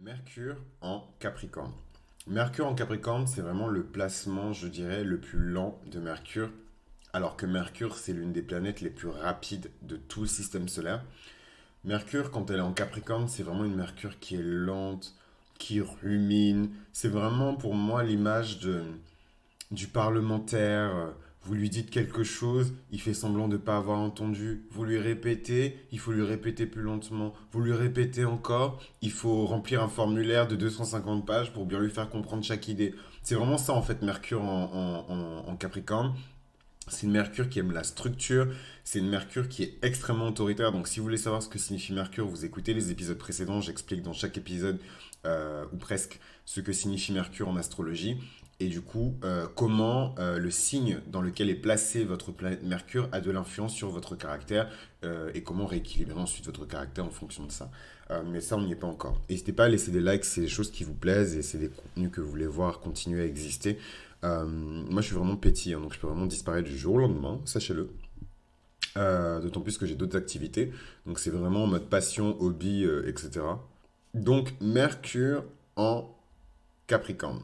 Mercure en Capricorne. Mercure en Capricorne, c'est vraiment le placement, je dirais, le plus lent de Mercure, alors que Mercure, c'est l'une des planètes les plus rapides de tout le système solaire. Mercure, quand elle est en Capricorne, c'est vraiment une Mercure qui est lente, qui rumine. C'est vraiment pour moi l'image du parlementaire. Vous lui dites quelque chose, il fait semblant de ne pas avoir entendu. Vous lui répétez, il faut lui répéter plus lentement. Vous lui répétez encore, il faut remplir un formulaire de 250 pages pour bien lui faire comprendre chaque idée. C'est vraiment ça en fait Mercure en Capricorne. C'est une Mercure qui aime la structure, c'est une Mercure qui est extrêmement autoritaire. Donc si vous voulez savoir ce que signifie Mercure, vous écoutez les épisodes précédents, j'explique dans chaque épisode, ou presque, ce que signifie Mercure en astrologie. Et du coup, comment le signe dans lequel est placé votre planète Mercure a de l'influence sur votre caractère et comment rééquilibrer ensuite votre caractère en fonction de ça. Mais ça, on n'y est pas encore. N'hésitez pas à laisser des likes, c'est des choses qui vous plaisent et c'est des contenus que vous voulez voir continuer à exister. Moi, je suis vraiment pétillant, donc je peux vraiment disparaître du jour au lendemain, sachez-le. D'autant plus que j'ai d'autres activités. Donc, c'est vraiment en mode passion, hobby, etc. Donc, Mercure en Capricorne.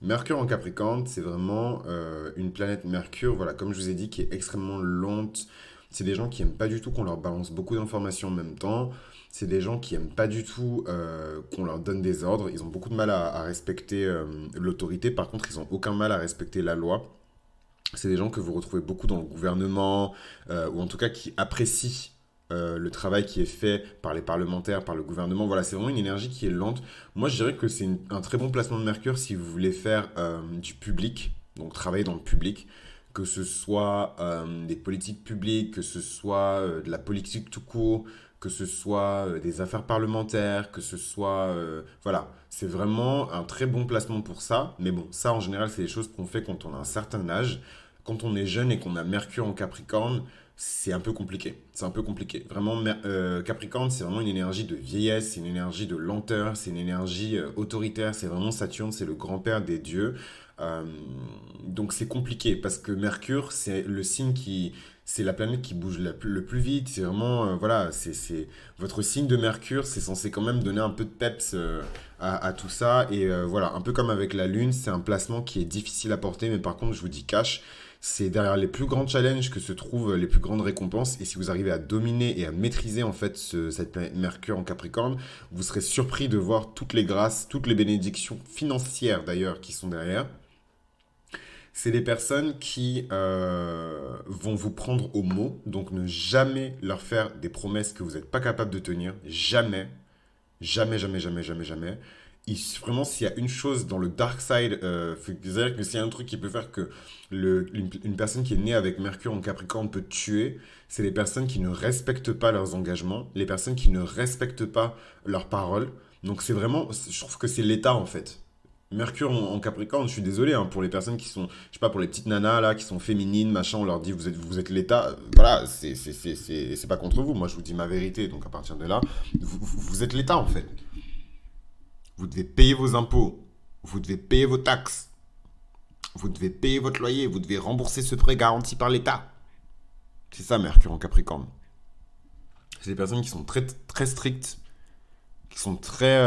Mercure en Capricorne, c'est vraiment une planète Mercure, voilà, comme je vous ai dit, qui est extrêmement lente. C'est des gens qui n'aiment pas du tout qu'on leur balance beaucoup d'informations en même temps. C'est des gens qui n'aiment pas du tout qu'on leur donne des ordres. Ils ont beaucoup de mal à respecter l'autorité. Par contre, ils n'ont aucun mal à respecter la loi. C'est des gens que vous retrouvez beaucoup dans le gouvernement, ou en tout cas qui apprécient le travail qui est fait par les parlementaires, par le gouvernement. Voilà, c'est vraiment une énergie qui est lente. Moi, je dirais que c'est un très bon placement de Mercure si vous voulez faire du public, donc travailler dans le public, que ce soit des politiques publiques, que ce soit de la politique tout court, que ce soit des affaires parlementaires, que ce soit... voilà, c'est vraiment un très bon placement pour ça. Mais bon, ça, en général, c'est des choses qu'on fait quand on a un certain âge. Quand on est jeune et qu'on a Mercure en Capricorne, c'est un peu compliqué. C'est un peu compliqué. Vraiment, Capricorne, c'est vraiment une énergie de vieillesse, c'est une énergie de lenteur, c'est une énergie autoritaire. C'est vraiment Saturne, c'est le grand-père des dieux. Euh, donc c'est compliqué parce que Mercure, c'est le signe qui... C'est la planète qui bouge le plus vite. C'est vraiment... voilà, votre signe de Mercure, c'est censé quand même donner un peu de peps à tout ça. Et voilà, un peu comme avec la Lune, c'est un placement qui est difficile à porter. Mais par contre, je vous dis cash, c'est derrière les plus grands challenges que se trouvent les plus grandes récompenses. Et si vous arrivez à dominer et à maîtriser en fait cette planète Mercure en Capricorne, vous serez surpris de voir toutes les grâces, toutes les bénédictions financières d'ailleurs qui sont derrière. C'est des personnes qui vont vous prendre au mot, donc ne jamais leur faire des promesses que vous n'êtes pas capable de tenir. Jamais, jamais, jamais, jamais, jamais, jamais. Vraiment, s'il y a une chose dans le dark side, c'est-à-dire que s'il y a un truc qui peut faire que une personne qui est née avec Mercure en Capricorne peut tuer, c'est les personnes qui ne respectent pas leurs engagements, les personnes qui ne respectent pas leurs paroles. Donc c'est vraiment, je trouve que c'est l'état en fait. Mercure en Capricorne, je suis désolé hein, pour les personnes qui sont, je sais pas, pour les petites nanas là, qui sont féminines, machin, on leur dit vous êtes l'État. Voilà, c'est pas contre vous. Moi, je vous dis ma vérité. Donc à partir de là, vous êtes l'État en fait. Vous devez payer vos impôts, vous devez payer vos taxes, vous devez payer votre loyer, vous devez rembourser ce prêt garanti par l'État. C'est ça Mercure en Capricorne. C'est des personnes qui sont très très strictes, qui sont très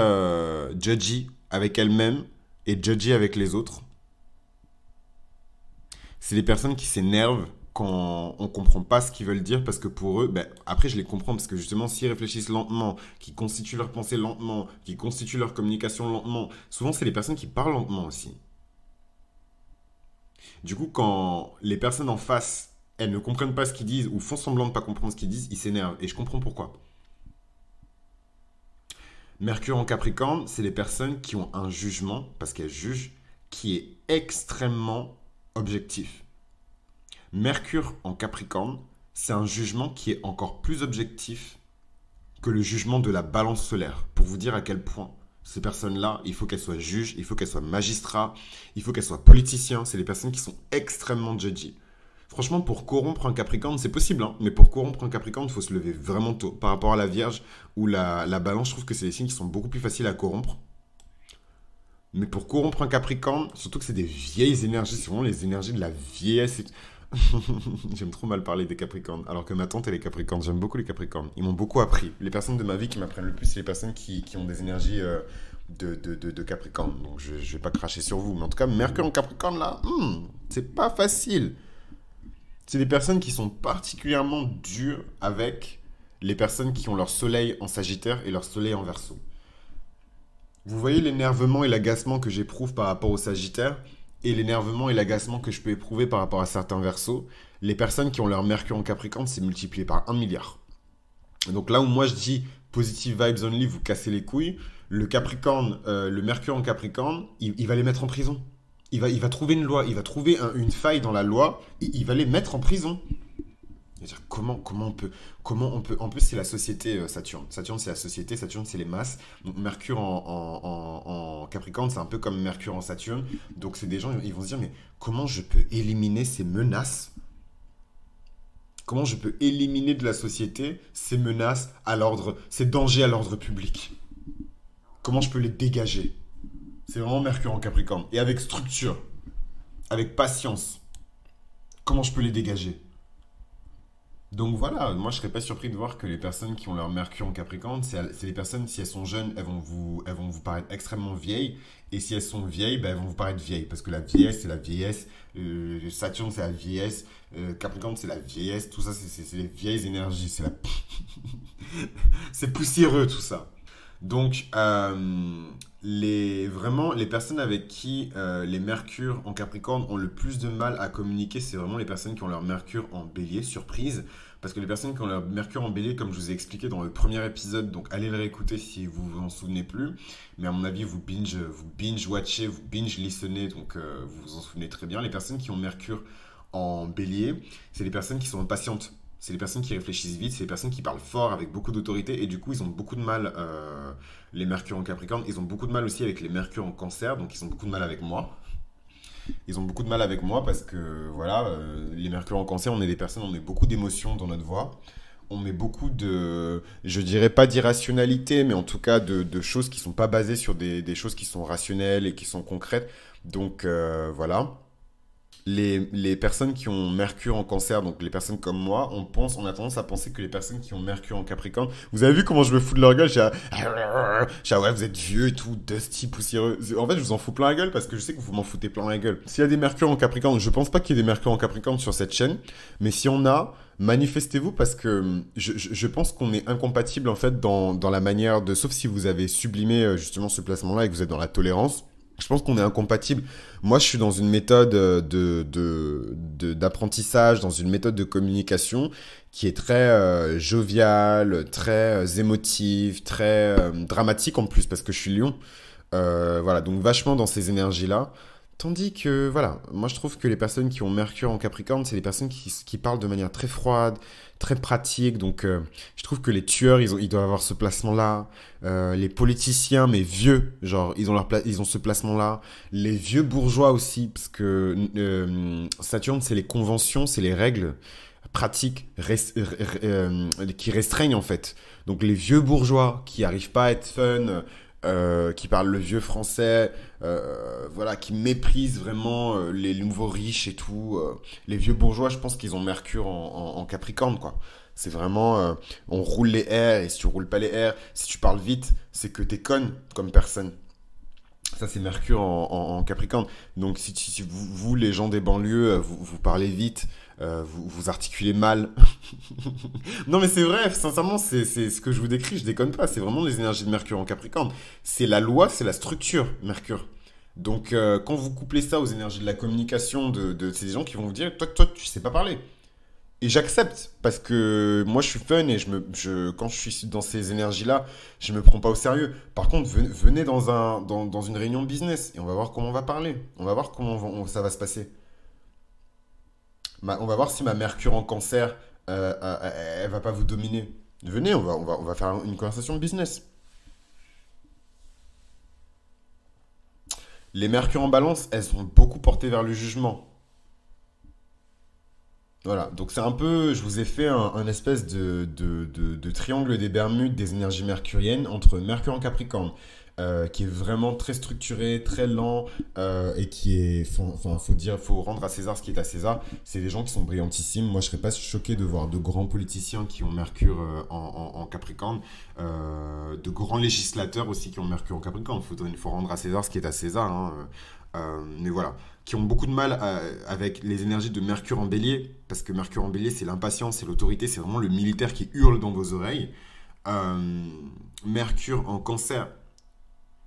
judgy avec elles-mêmes et judgy avec les autres. C'est des personnes qui s'énervent quand on comprend pas ce qu'ils veulent dire parce que pour eux, ben, après je les comprends parce que justement s'ils réfléchissent lentement, qui constituent leur pensée lentement, qui constituent leur communication lentement, souvent c'est les personnes qui parlent lentement aussi. Du coup, quand les personnes en face, elles ne comprennent pas ce qu'ils disent ou font semblant de pas comprendre ce qu'ils disent, ils s'énervent et je comprends pourquoi. Mercure en Capricorne, c'est les personnes qui ont un jugement, parce qu'elles jugent, qui est extrêmement objectif. Mercure en Capricorne, c'est un jugement qui est encore plus objectif que le jugement de la balance solaire. Pour vous dire à quel point ces personnes-là, il faut qu'elles soient juges, il faut qu'elles soient magistrats, il faut qu'elles soient politiciens. C'est les personnes qui sont extrêmement judgy. Franchement, pour corrompre un Capricorne, c'est possible, hein, mais pour corrompre un Capricorne, il faut se lever vraiment tôt. Par rapport à la Vierge ou la Balance, je trouve que c'est des signes qui sont beaucoup plus faciles à corrompre. Mais pour corrompre un Capricorne, surtout que c'est des vieilles énergies, c'est vraiment les énergies de la vieillesse. J'aime trop mal parler des Capricornes, alors que ma tante, elle est Capricorne. J'aime beaucoup les Capricornes. Ils m'ont beaucoup appris. Les personnes de ma vie qui m'apprennent le plus, c'est les personnes qui ont des énergies de Capricorne. Donc je ne vais pas cracher sur vous. Mais en tout cas, Mercure en Capricorne, là, c'est pas facile. C'est des personnes qui sont particulièrement dures avec les personnes qui ont leur soleil en Sagittaire et leur soleil en Verseau. Vous voyez l'énervement et l'agacement que j'éprouve par rapport au Sagittaire et l'énervement et l'agacement que je peux éprouver par rapport à certains Verseaux. Les personnes qui ont leur Mercure en Capricorne, c'est multiplié par 1 milliard. Donc là où moi je dis positive vibes only, vous cassez les couilles, le Capricorne, le Mercure en Capricorne, il va les mettre en prison. Il va trouver une loi, il va trouver une faille dans la loi, il va les mettre en prison. C'est-à-dire, comment on peut, en plus c'est la société Saturne. Saturne c'est la société, Saturne c'est les masses. Donc Mercure en Capricorne c'est un peu comme Mercure en Saturne. Donc c'est des gens, ils vont se dire mais comment je peux éliminer ces menaces? Comment je peux éliminer de la société ces menaces à l'ordre, ces dangers à l'ordre public? Comment je peux les dégager? C'est vraiment Mercure en Capricorne. Et avec structure, avec patience, comment je peux les dégager? Donc voilà, moi je serais pas surpris de voir que les personnes qui ont leur Mercure en Capricorne, c'est les personnes, si elles sont jeunes, elles vont vous paraître extrêmement vieilles. Et si elles sont vieilles, ben, elles vont vous paraître vieilles. Parce que la vieillesse, c'est la vieillesse. Saturne, c'est la vieillesse. Capricorne, c'est la vieillesse. Tout ça, c'est les vieilles énergies. C'est poussiéreux tout ça. Donc, vraiment, les personnes avec qui les Mercures en Capricorne ont le plus de mal à communiquer, c'est vraiment les personnes qui ont leur Mercure en Bélier, surprise. Parce que les personnes qui ont leur Mercure en Bélier, comme je vous ai expliqué dans le premier épisode, donc allez le réécouter si vous vous en souvenez plus. Mais à mon avis, vous binge-watchez, vous binge-listenez, donc vous vous en souvenez très bien. Les personnes qui ont Mercure en Bélier, c'est les personnes qui sont impatientes. C'est les personnes qui réfléchissent vite, c'est les personnes qui parlent fort avec beaucoup d'autorité et du coup ils ont beaucoup de mal, les Mercure en Capricorne, ils ont beaucoup de mal aussi avec les Mercure en Cancer, donc ils ont beaucoup de mal avec moi. Ils ont beaucoup de mal avec moi parce que voilà, les Mercure en Cancer, on est des personnes, on met beaucoup d'émotions dans notre voix. On met beaucoup de, je dirais pas d'irrationalité, mais en tout cas de choses qui sont pas basées sur des choses qui sont rationnelles et qui sont concrètes. Donc voilà. Les personnes qui ont Mercure en Cancer, donc les personnes comme moi, on a tendance à penser que les personnes qui ont Mercure en Capricorne, vous avez vu comment je me fous de leur gueule, ouais, vous êtes vieux et tout, dusty, poussiéreux. En fait, je vous en fous plein la gueule parce que je sais que vous m'en foutez plein la gueule. S'il y a des Mercure en Capricorne, je pense pas qu'il y ait des Mercure en Capricorne sur cette chaîne, mais si on a, manifestez-vous parce que je pense qu'on est incompatible en fait dans la manière de, sauf si vous avez sublimé justement ce placement-là et que vous êtes dans la tolérance. Je pense qu'on est incompatible. Moi, je suis dans une méthode d'apprentissage, dans une méthode de communication qui est très joviale, très émotive, très dramatique en plus parce que je suis lion. Voilà, donc vachement dans ces énergies-là. Tandis que, voilà, moi je trouve que les personnes qui ont Mercure en Capricorne, c'est les personnes qui parlent de manière très froide, très pratique. Donc, je trouve que les tueurs, ils doivent avoir ce placement-là. Les politiciens, mais vieux, genre, ils ont ce placement-là. Les vieux bourgeois aussi, parce que Saturne, c'est les conventions, c'est les règles pratiques qui restreignent en fait. Donc, les vieux bourgeois qui n'arrivent pas à être fun, qui parlent le vieux français, voilà, qui méprisent vraiment les nouveaux riches et tout. Les vieux bourgeois, je pense qu'ils ont Mercure en Capricorne, quoi. C'est vraiment, on roule les airs, et si tu roules pas les airs, si tu parles vite, c'est que t'es conne comme personne. Ça, c'est Mercure en Capricorne. Donc, si vous, les gens des banlieues, vous parlez vite, vous articulez mal. Non, mais c'est vrai, sincèrement, c'est ce que je vous décris, je déconne pas. C'est vraiment les énergies de Mercure en Capricorne. C'est la loi, c'est la structure, Mercure. Donc, quand vous couplez ça aux énergies de la communication de ces gens qui vont vous dire, toi, tu sais pas parler. Et j'accepte parce que moi je suis fun et quand je suis dans ces énergies-là, je me prends pas au sérieux. Par contre, venez dans une réunion de business et on va voir comment on va parler. On va voir comment ça va se passer. On va voir si ma Mercure en Cancer, elle va pas vous dominer. Venez, on va faire une conversation de business. Les Mercure en Balance, elles sont beaucoup portées vers le jugement. Voilà, donc c'est un peu, je vous ai fait un espèce de triangle des Bermudes des énergies mercuriennes entre Mercure en Capricorne, qui est vraiment très structuré, très lent, et qui est, enfin, faut dire, faut rendre à César ce qui est à César. C'est des gens qui sont brillantissimes. Moi, je serais pas choqué de voir de grands politiciens qui ont Mercure en Capricorne, de grands législateurs aussi qui ont Mercure en Capricorne. Il faut rendre à César ce qui est à César, hein. Mais voilà, qui ont beaucoup de mal avec les énergies de Mercure en Bélier, parce que Mercure en Bélier, c'est l'impatience, c'est l'autorité, c'est vraiment le militaire qui hurle dans vos oreilles. Euh, Mercure en Cancer.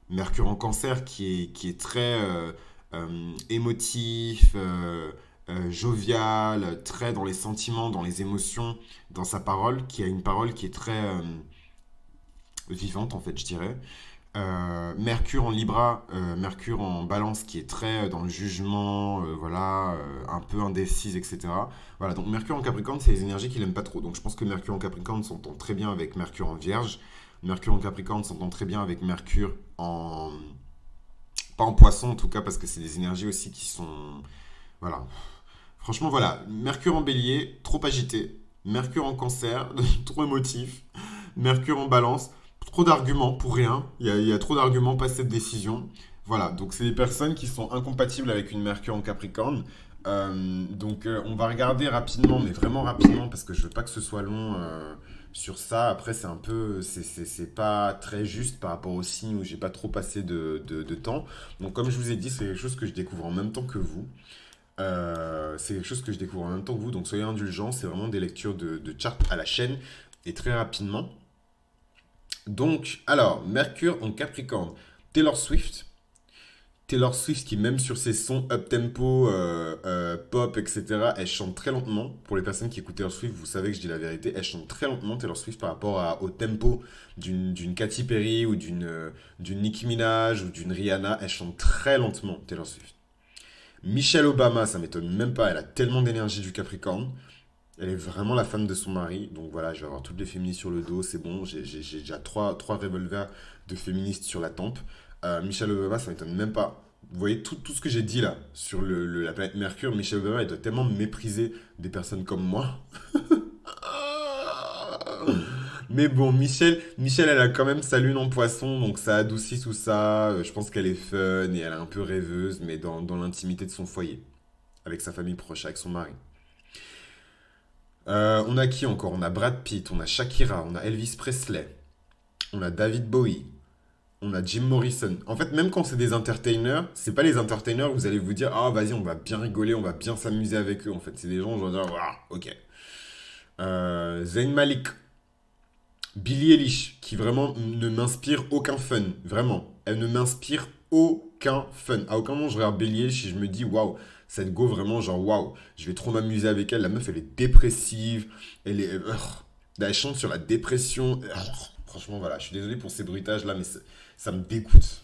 Mercure en Cancer qui est très émotif, jovial, très dans les sentiments, dans les émotions, dans sa parole, qui a une parole qui est très vivante en fait, je dirais. Mercure en Libra, Mercure en Balance qui est très dans le jugement, voilà, un peu indécise, etc. Voilà, donc Mercure en Capricorne, c'est les énergies qu'il aime pas trop. Donc je pense que Mercure en Capricorne s'entend très bien avec Mercure en Vierge. Mercure en Capricorne s'entend très bien avec Mercure en... Pas en Poisson en tout cas, parce que c'est des énergies aussi qui sont... Voilà. Franchement, voilà. Mercure en Bélier, trop agité. Mercure en Cancer, trop émotif. Mercure en Balance, trop d'arguments pour rien. Il y a trop d'arguments, pas cette décision. Voilà, donc c'est des personnes qui sont incompatibles avec une Mercure en Capricorne. Donc on va regarder rapidement, mais vraiment rapidement, parce que je veux pas que ce soit long sur ça. Après, c'est un peu, c'est pas très juste par rapport au signe où j'ai pas trop passé de temps. Donc comme je vous ai dit, c'est quelque chose que je découvre en même temps que vous. C'est quelque chose que je découvre en même temps que vous, donc soyez indulgents. C'est vraiment des lectures de chart à la chaîne et très rapidement. Donc, alors, Mercure en Capricorne. Taylor Swift. Taylor Swift qui, même sur ses sons up-tempo, pop, etc., elle chante très lentement. Pour les personnes qui écoutent Taylor Swift, vous savez que je dis la vérité. Elle chante très lentement, Taylor Swift, par rapport au tempo d'une Katy Perry ou d'une Nicki Minaj ou d'une Rihanna. Elle chante très lentement, Taylor Swift. Michelle Obama, ça m'étonne même pas. Elle a tellement d'énergie du Capricorne. Elle est vraiment la femme de son mari. Donc voilà, je vais avoir toutes les féministes sur le dos. C'est bon, j'ai déjà trois revolvers de féministes sur la tempe. Michelle Obama, ça m'étonne même pas. Vous voyez tout ce que j'ai dit là sur la planète Mercure. Michelle Obama, elle doit tellement mépriser des personnes comme moi. Mais bon, Michelle, elle a quand même sa lune en poisson, donc ça adoucit tout ça. Je pense qu'elle est fun et elle est un peu rêveuse, mais dans l'intimité de son foyer, avec sa famille proche, avec son mari. On a qui encore? On a Brad Pitt, on a Shakira, on a Elvis Presley, on a David Bowie, on a Jim Morrison. En fait, même quand c'est des entertainers, c'est pas les entertainers où vous allez vous dire, ah vas-y, on va bien rigoler, on va bien s'amuser avec eux. En fait, c'est des gens où je vais dire, ah, ok. Zayn Malik, Billie Eilish, qui vraiment ne m'inspire aucun fun. Vraiment. Elle ne m'inspire aucun fun. À aucun moment, je regarde Billie Eilish et je me dis, waouh, cette go, vraiment, genre, waouh, je vais trop m'amuser avec elle. La meuf, elle est dépressive. Elle est. Elle chante sur la dépression. Franchement, voilà, je suis désolé pour ces bruitages là, mais ça me dégoûte.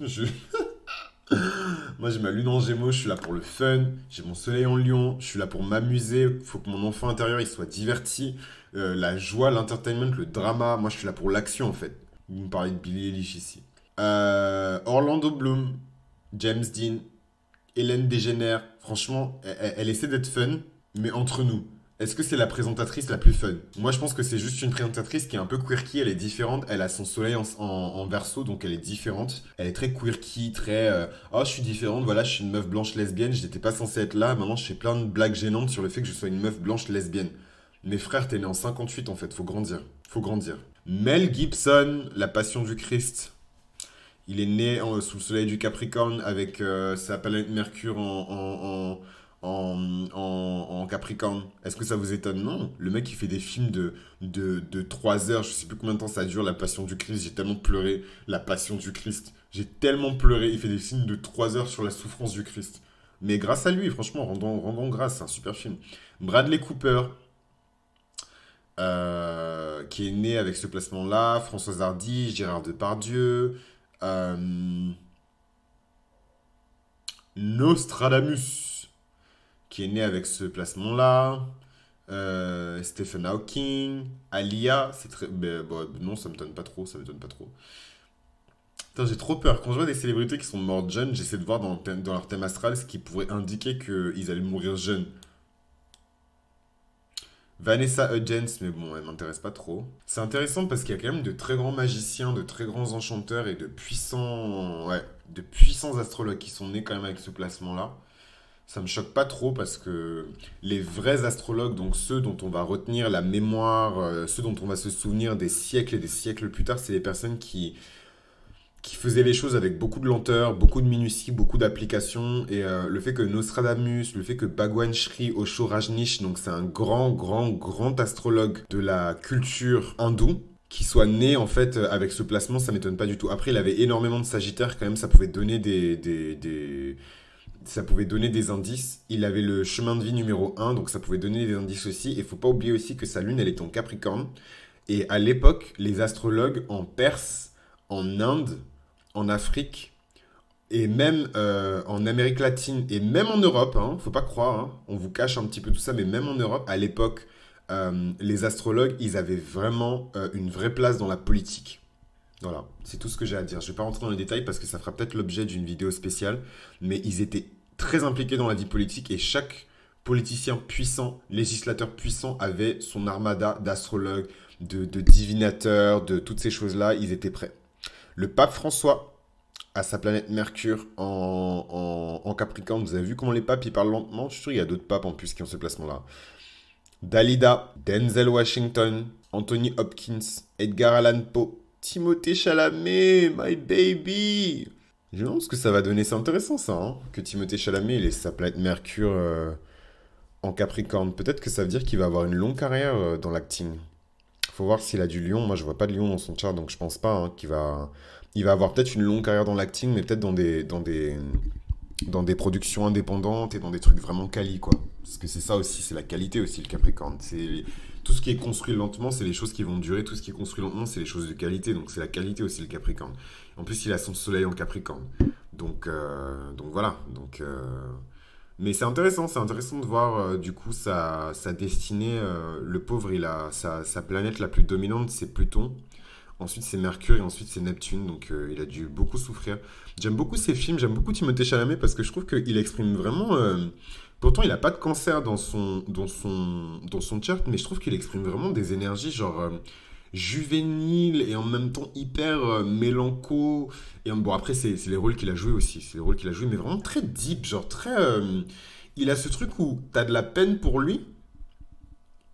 Moi, j'ai ma lune en Gémeaux, je suis là pour le fun. J'ai mon soleil en Lion, je suis là pour m'amuser. Il faut que mon enfant intérieur il soit diverti. La joie, l'entertainment, le drama. Moi, je suis là pour l'action en fait. Vous me parlez de Billie Eilish ici. Orlando Bloom, James Dean, Hélène Dégénère. Franchement, elle essaie d'être fun, mais entre nous. Est-ce que c'est la présentatrice la plus fun? Moi, je pense que c'est juste une présentatrice qui est un peu quirky, elle est différente, elle a son soleil en verso, donc elle est différente. Elle est très quirky, très oh, je suis différente, voilà, je suis une meuf blanche lesbienne, j'étais pas censée être là, maintenant je fais plein de blagues gênantes sur le fait que je sois une meuf blanche lesbienne. Mes frères, t'es né en 58 en fait, faut grandir, faut grandir. Mel Gibson, La Passion du Christ. Il est né sous le soleil du Capricorne avec sa planète Mercure en Capricorne. Est-ce que ça vous étonne? Non. Le mec, il fait des films de 3 heures. Je sais plus combien de temps ça dure, La Passion du Christ. J'ai tellement pleuré. La Passion du Christ. J'ai tellement pleuré. Il fait des films de 3 heures sur la souffrance du Christ. Mais grâce à lui, franchement, rendons grâce. C'est un super film. Bradley Cooper, qui est né avec ce placement-là. Françoise Hardy, Gérard Depardieu. Euh, Nostradamus, qui est né avec ce placement-là. Stephen Hawking, Alia, c'est très. Bon, non, ça me donne pas trop, ça me donne pas trop. Putain, j'ai trop peur. Quand je vois des célébrités qui sont mortes jeunes, j'essaie de voir dans leur thème astral ce qui pourrait indiquer qu'ils allaient mourir jeunes. Vanessa Hudgens, mais bon, elle m'intéresse pas trop. C'est intéressant parce qu'il y a quand même de très grands magiciens, de très grands enchanteurs et de puissants astrologues qui sont nés quand même avec ce placement-là. Ça me choque pas trop parce que les vrais astrologues, donc ceux dont on va retenir la mémoire, ceux dont on va se souvenir des siècles et des siècles plus tard, c'est les personnes qui faisaient les choses avec beaucoup de lenteur, beaucoup de minutie, beaucoup d'application. Et le fait que Nostradamus, le fait que Bhagwan Sri Osho Rajneesh, donc c'est un grand astrologue de la culture hindoue, qui soit né en fait avec ce placement, ça m'étonne pas du tout. Après, il avait énormément de Sagittaire quand même, ça pouvait donner ça pouvait donner des indices. Il avait le chemin de vie numéro un, donc ça pouvait donner des indices aussi. Et faut pas oublier aussi que sa lune, elle est en Capricorne. Et à l'époque, les astrologues en Perse, en Inde, en Afrique, et même en Amérique latine, et même en Europe, hein, faut pas croire, hein, on vous cache un petit peu tout ça, mais même en Europe, à l'époque, les astrologues, ils avaient vraiment une vraie place dans la politique. Voilà, c'est tout ce que j'ai à dire. Je vais pas rentrer dans les détails parce que ça fera peut-être l'objet d'une vidéo spéciale, mais ils étaient très impliqués dans la vie politique et chaque politicien puissant, législateur puissant avait son armada d'astrologues, de divinateurs, de toutes ces choses-là, ils étaient prêts. Le pape François a sa planète Mercure en Capricorne. Vous avez vu comment les papes ils parlent lentement? Je suis sûr qu'il y a d'autres papes en plus qui ont ce placement-là. Dalida, Denzel Washington, Anthony Hopkins, Edgar Allan Poe, Timothée Chalamet, my baby. Je me demande ce que ça va donner. C'est intéressant ça, hein, que Timothée Chalamet il ait sa planète Mercure en Capricorne. Peut-être que ça veut dire qu'il va avoir une longue carrière dans l'acting. Faut voir s'il a du lion. Moi, je vois pas de lion dans son chart, donc je pense pas hein, qu'il va. Il va avoir peut-être une longue carrière dans l'acting, mais peut-être dans des productions indépendantes et dans des trucs vraiment quali, quoi. Parce que c'est ça aussi, c'est la qualité aussi, le Capricorne. C'est tout ce qui est construit lentement, c'est les choses qui vont durer. Tout ce qui est construit lentement, c'est les choses de qualité. Donc c'est la qualité aussi, le Capricorne. En plus, il a son soleil en Capricorne. Donc voilà. Mais c'est intéressant de voir du coup sa destinée. Le pauvre, il a sa planète la plus dominante, c'est Pluton. Ensuite, c'est Mercure et ensuite, c'est Neptune. Donc, il a dû beaucoup souffrir. J'aime beaucoup ses films, j'aime beaucoup Timothée Chalamet parce que je trouve qu'il exprime vraiment. Pourtant, il n'a pas de cancer dans son chart, mais je trouve qu'il exprime vraiment des énergies genre juvéniles et en même temps hyper mélanco. Et bon, après, c'est les rôles qu'il a joués aussi. C'est les rôles qu'il a joués, mais vraiment très deep, genre très. Il a ce truc où t'as de la peine pour lui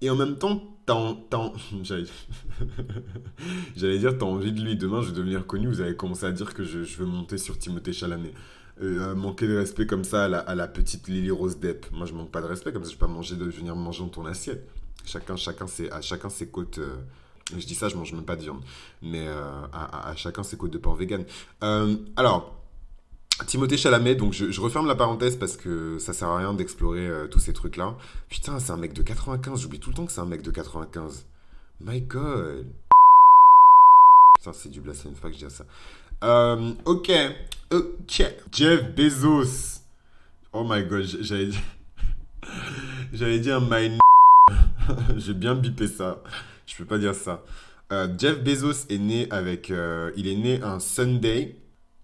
et en même temps, j'allais j'allais dire, t'as envie de lui. Demain, je vais devenir connu. Vous allez commencer à dire que je veux monter sur Timothée Chalamet. Manquer de respect comme ça à la petite Lily Rose Depp. Moi, je manque pas de respect comme ça. Je vais pas venir manger dans ton assiette. À chacun ses côtes. Je dis ça, je mange même pas de viande. Mais à chacun ses côtes de porc vegan. Alors. Timothée Chalamet, donc je referme la parenthèse parce que ça sert à rien d'explorer tous ces trucs-là. Putain, c'est un mec de 95, j'oublie tout le temps que c'est un mec de 95. My God. Putain, c'est du blasphème, faut pas que je dise ça. Ok. Jeff Bezos. Oh my God, j'allais dire my. J'ai bien bipé ça. Je peux pas dire ça. Jeff Bezos est né il est né un Sunday.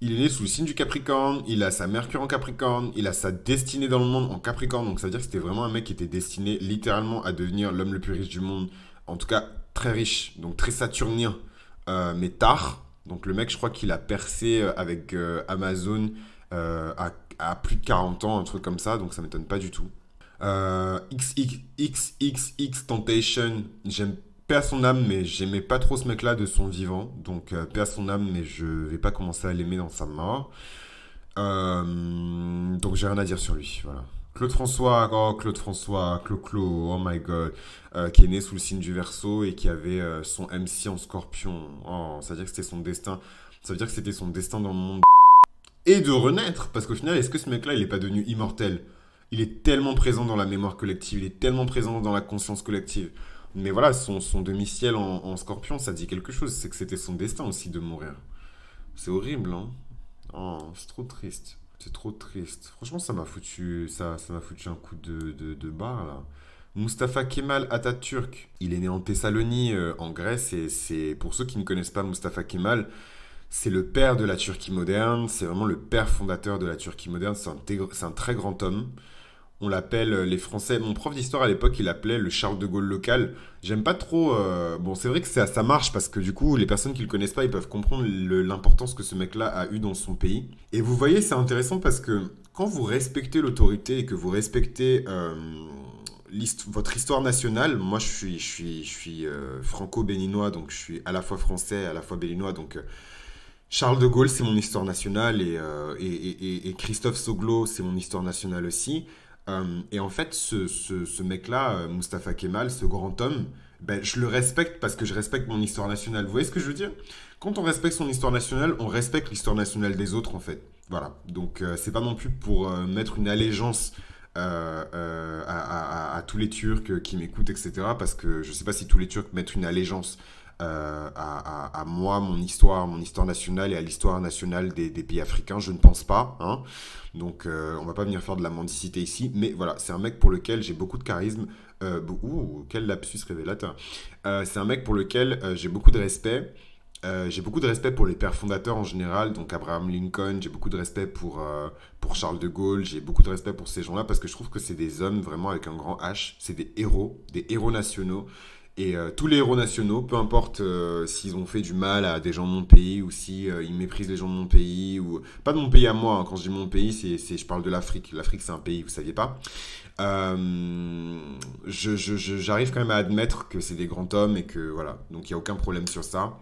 Il est né sous le signe du Capricorne, il a sa Mercure en Capricorne, il a sa destinée dans le monde en Capricorne, donc ça veut dire que c'était vraiment un mec qui était destiné littéralement à devenir l'homme le plus riche du monde, en tout cas très riche, donc très saturnien, mais tard. Donc le mec, je crois qu'il a percé avec Amazon à plus de 40 ans, un truc comme ça, donc ça m'étonne pas du tout. XXXX Temptation, j'aime paix à son âme, mais j'aimais pas trop ce mec-là de son vivant. Donc, paix à son âme, mais je vais pas commencer à l'aimer dans sa mort. Donc, j'ai rien à dire sur lui. Voilà. Claude François, Clo-Clo, oh my god, qui est né sous le signe du Verseau et qui avait son MC en Scorpion. Oh, ça veut dire que c'était son destin. Ça veut dire que c'était son destin dans le monde. Et de renaître, parce qu'au final, est-ce que ce mec-là, il est pas devenu immortel? Il est tellement présent dans la mémoire collective, il est tellement présent dans la conscience collective. Mais voilà, son demi-ciel en Scorpion, ça dit quelque chose. C'est que c'était son destin aussi de mourir. C'est horrible, hein? Oh, c'est trop triste. C'est trop triste. Franchement, ça m'a foutu un coup de barre, là. Mustafa Kemal Atatürk, il est né en Thessalonique, en Grèce, et c'est, pour ceux qui ne connaissent pas Mustafa Kemal, c'est le père de la Turquie moderne, c'est vraiment le père fondateur de la Turquie moderne, c'est un très grand homme. On l'appelle, les Français, mon prof d'histoire à l'époque, il l'appelait le Charles de Gaulle local. J'aime pas trop. Bon, c'est vrai que ça marche parce que du coup, les personnes qui le connaissent pas, ils peuvent comprendre l'importance que ce mec-là a eu dans son pays. Et vous voyez, c'est intéressant parce que quand vous respectez l'autorité et que vous respectez votre histoire nationale, moi je suis franco-béninois, donc je suis à la fois français, à la fois béninois, donc Charles de Gaulle, c'est mon histoire nationale et Christophe Soglo, c'est mon histoire nationale aussi. Et en fait, ce mec-là, Mustapha Kemal, ce grand homme, ben, je le respecte parce que je respecte mon histoire nationale. Vous voyez ce que je veux dire? Quand on respecte son histoire nationale, on respecte l'histoire nationale des autres, en fait. Voilà. Donc, c'est pas non plus pour mettre une allégeance à tous les Turcs qui m'écoutent, etc. Parce que je sais pas si tous les Turcs mettent une allégeance à moi, mon histoire nationale et à l'histoire nationale des pays africains. Je ne pense pas, hein. Donc, on va pas venir faire de la mendicité ici. Mais voilà, c'est un mec pour lequel j'ai beaucoup de charisme. Quel lapsus révélateur. C'est un mec pour lequel j'ai beaucoup de respect. J'ai beaucoup de respect pour les pères fondateurs en général, donc Abraham Lincoln, j'ai beaucoup de respect pour Charles de Gaulle, j'ai beaucoup de respect pour ces gens-là parce que je trouve que c'est des hommes vraiment avec un grand H, c'est des héros nationaux. Et tous les héros nationaux, peu importe s'ils ont fait du mal à des gens de mon pays ou si ils méprisent les gens de mon pays ou pas de mon pays à moi, hein. Quand je dis mon pays, je parle de l'Afrique. L'Afrique, c'est un pays, vous saviez pas. J'arrive quand même à admettre que c'est des grands hommes et que voilà, donc il y a aucun problème sur ça.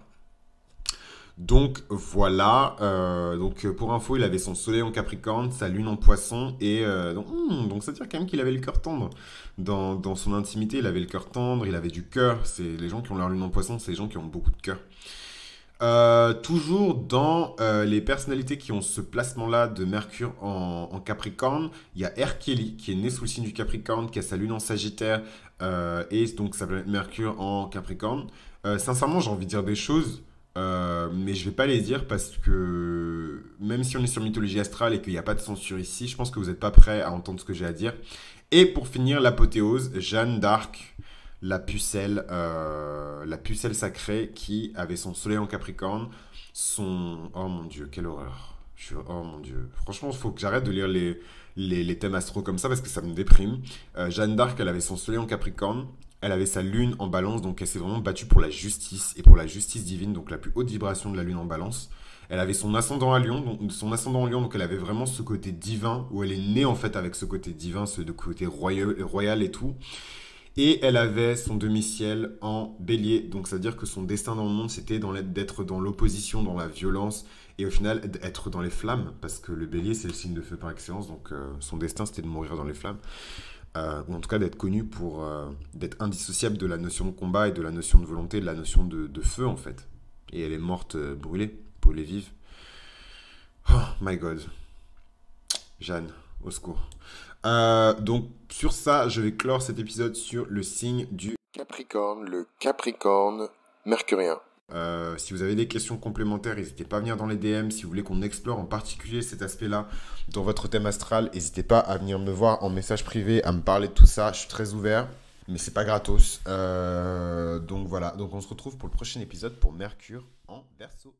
Donc voilà, pour info, il avait son soleil en Capricorne, sa lune en Poisson, et donc ça veut dire quand même qu'il avait le cœur tendre. Dans son intimité, il avait le cœur tendre, il avait du cœur. C'est les gens qui ont leur lune en Poisson, c'est les gens qui ont beaucoup de cœur. Toujours dans les personnalités qui ont ce placement-là de Mercure en Capricorne, il y a R. Kelly qui est né sous le signe du Capricorne, qui a sa lune en Sagittaire et donc sa planète Mercure en Capricorne. Sincèrement, j'ai envie de dire des choses, mais je vais pas les dire parce que même si on est sur mythologie astrale et qu'il n'y a pas de censure ici, je pense que vous n'êtes pas prêts à entendre ce que j'ai à dire. Et pour finir, l'apothéose, Jeanne d'Arc, la pucelle sacrée qui avait son soleil en Capricorne, son... Oh mon Dieu, quelle horreur. Oh mon Dieu. Franchement, il faut que j'arrête de lire les thèmes astro comme ça parce que ça me déprime. Jeanne d'Arc, elle avait son soleil en Capricorne, elle avait sa lune en balance, donc elle s'est vraiment battue pour la justice et pour la justice divine, donc la plus haute vibration de la lune en balance. Elle avait son ascendant à Lion, donc elle avait vraiment ce côté divin, où elle est née en fait avec ce côté divin, ce côté royal et tout. Et elle avait son demi-ciel en bélier. Donc, ça veut dire que son destin dans le monde, c'était d'être dans l'opposition, dans la violence, et au final, d'être dans les flammes. Parce que le bélier, c'est le signe de feu par excellence. Donc, son destin, c'était de mourir dans les flammes. Ou en tout cas, d'être connu pour d'être indissociable de la notion de combat et de la notion de volonté, de la notion de feu, en fait. Et elle est morte brûlée vive. Oh my god. Jeanne, au secours. Donc sur ça, je vais clore cet épisode sur le signe du Capricorne, le Capricorne mercurien. Si vous avez des questions complémentaires, n'hésitez pas à venir dans les DM. Si vous voulez qu'on explore en particulier cet aspect-là dans votre thème astral, n'hésitez pas à venir me voir en message privé, à me parler de tout ça. Je suis très ouvert, mais c'est pas gratos. Donc voilà, donc on se retrouve pour le prochain épisode pour Mercure en Verseau.